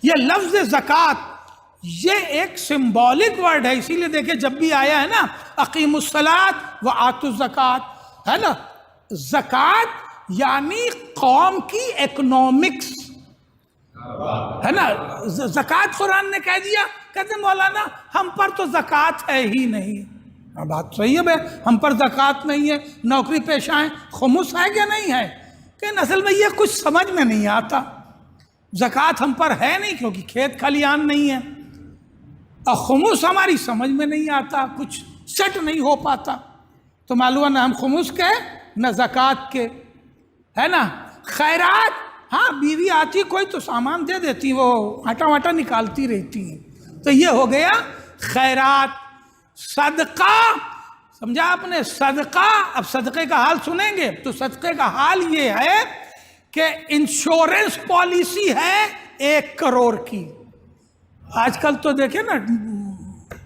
ये लफ्ज ज़कात ये एक सिंबॉलिक वर्ड है, इसीलिए देखिए जब भी आया है ना अकीमुस्सलात व आतुज़ ज़कात, है ना, ज़कात यानी कौम की इकोनॉमिक्स, है ना। ज़कात कुरान ने कह दिया, कहते मौलाना हम पर तो ज़कात है ही नहीं। बात सही है भाई, हम पर ज़कात नहीं है, नौकरी पेशा है, खुमुस है क्या नहीं है, कि असल में ये कुछ समझ में नहीं आता। ज़कात हम पर है नहीं क्योंकि खेत खलियान नहीं है, और खुमुस हमारी समझ में नहीं आता, कुछ सेट नहीं हो पाता। तो मालूम है ना हम खुमुस के न ज़कात के, है ना। खैरात, हाँ बीवी आती कोई तो सामान दे देती, वो आटा वाटा निकालती रहती है, तो ये हो गया खैरात। सदका, समझा आपने, सदका। अब सदक़े का हाल सुनेंगे तो सदक़े का हाल ये है कि इंश्योरेंस पॉलिसी है 1 करोड़ की। आजकल तो देखे ना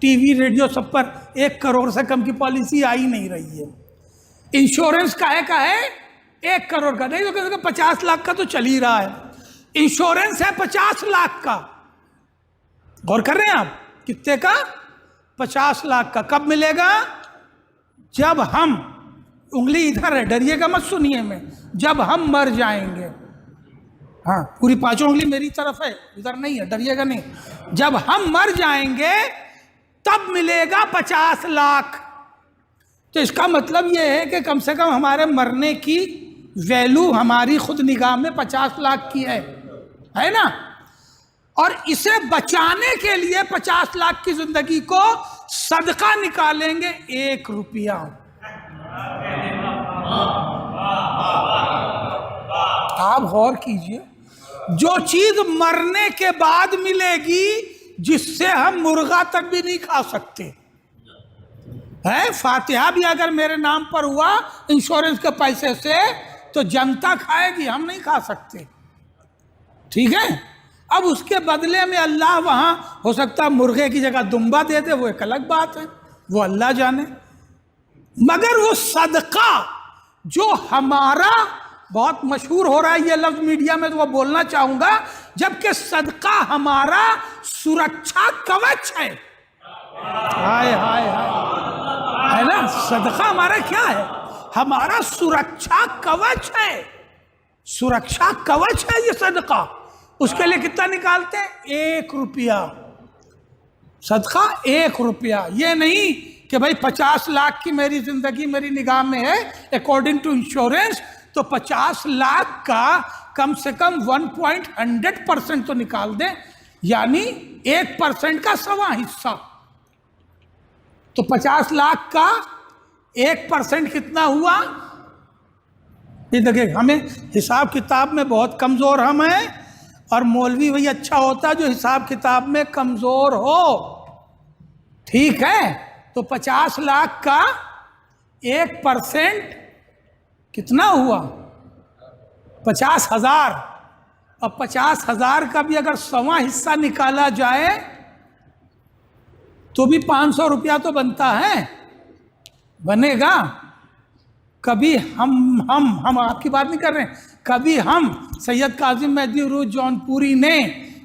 टीवी रेडियो सब पर 1 करोड़ से कम की पॉलिसी आ ही नहीं रही है। इंश्योरेंस का है 1 करोड़ का, नहीं तो कहते 50 लाख का तो चल ही रहा है। इंश्योरेंस है 50 लाख का, गौर कर रहे हैं आप, कितने का, 50 लाख का। कब मिलेगा, जब हम, उंगली इधर है, डरिएगा मत, सुनिए मैं, जब हम मर जाएंगे। हाँ पूरी 5 उंगली मेरी तरफ है, इधर नहीं है, डरिएगा नहीं। जब हम मर जाएंगे तब मिलेगा 50 लाख। तो इसका मतलब ये है कि कम से कम हमारे मरने की वैल्यू हमारी खुद निगाह में 50 लाख की है ना। और इसे बचाने के लिए 50 लाख की जिंदगी को सदका निकालेंगे 1 रुपया। आप गौर कीजिए, जो चीज मरने के बाद मिलेगी, जिससे हम मुर्गा तक भी नहीं खा सकते है, फातिहा भी अगर मेरे नाम पर हुआ इंश्योरेंस के पैसे से तो जनता खाएगी, हम नहीं खा सकते, ठीक है। अब उसके बदले में अल्लाह वहां हो सकता है मुर्गे की जगह दुम्बा दे दे, वो एक अलग बात है, वो अल्लाह जाने। मगर वो सदका जो हमारा, बहुत मशहूर हो रहा है ये लफ्ज मीडिया में, तो वो बोलना चाहूंगा, जबकि सदका हमारा सुरक्षा कवच है। हाय हाय हाय, है ना, सदका हमारा क्या है, हमारा सुरक्षा कवच है, सुरक्षा कवच है ये सदका। उसके लिए कितना निकालते हैं, 1 रुपया सदका, 1 रुपया। ये नहीं कि भाई 50 लाख की मेरी जिंदगी मेरी निगाह में है अकॉर्डिंग टू इंश्योरेंस, तो 50 लाख का कम से कम 1.100% तो निकाल दें, यानी 1% का 1.25 हिस्सा। तो 50 लाख का 1% कितना हुआ, ये देखिए, हमें हिसाब किताब में बहुत कमज़ोर हम हैं, और मौलवी वही अच्छा होता है जो हिसाब किताब में कमज़ोर हो, ठीक है। तो 50 लाख का 1% कितना हुआ, 50,000। अब 50,000 का भी अगर 1.25 हिस्सा निकाला जाए तो भी 500 रुपया तो बनता है, बनेगा। कभी हम आपकी बात नहीं कर रहे हैं, कभी हम सैयद काजिम मेहदी उरूज जौनपुरी ने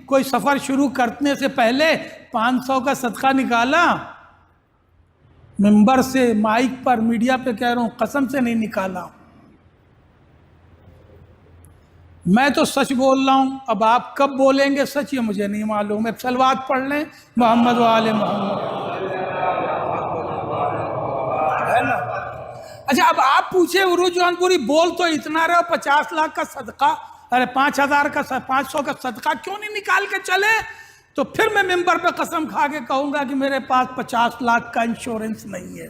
कोई सफ़र शुरू करने से पहले 500 का सदका निकाला, मिंबर से, माइक पर, मीडिया पे कह रहा हूँ, कसम से नहीं निकाला। मैं तो सच बोल रहा हूँ, अब आप कब बोलेंगे सच ये मुझे नहीं मालूम है। सलवात पढ़ लें मोहम्मद वाले मोहम्मद, है ना। अच्छा, अब आप पूछे उरूज जौनपुरी बोल तो इतना रहे, 50 लाख का सदका, अरे 5,000 का 500 का सदका क्यों नहीं निकाल के चले, तो फिर मैं मिंबर पे कसम खा के कहूंगा कि मेरे पास 50 लाख का इंश्योरेंस नहीं है।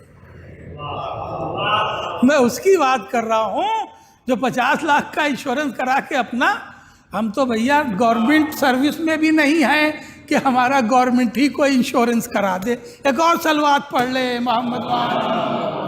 मैं उसकी बात कर रहा हूं जो 50 लाख का इंश्योरेंस करा के अपना, हम तो भैया गवर्नमेंट सर्विस में भी नहीं है कि हमारा गवर्नमेंट ही कोई इंश्योरेंस करा दे। एक और सलवात पढ़ ले मोहम्मद वाले।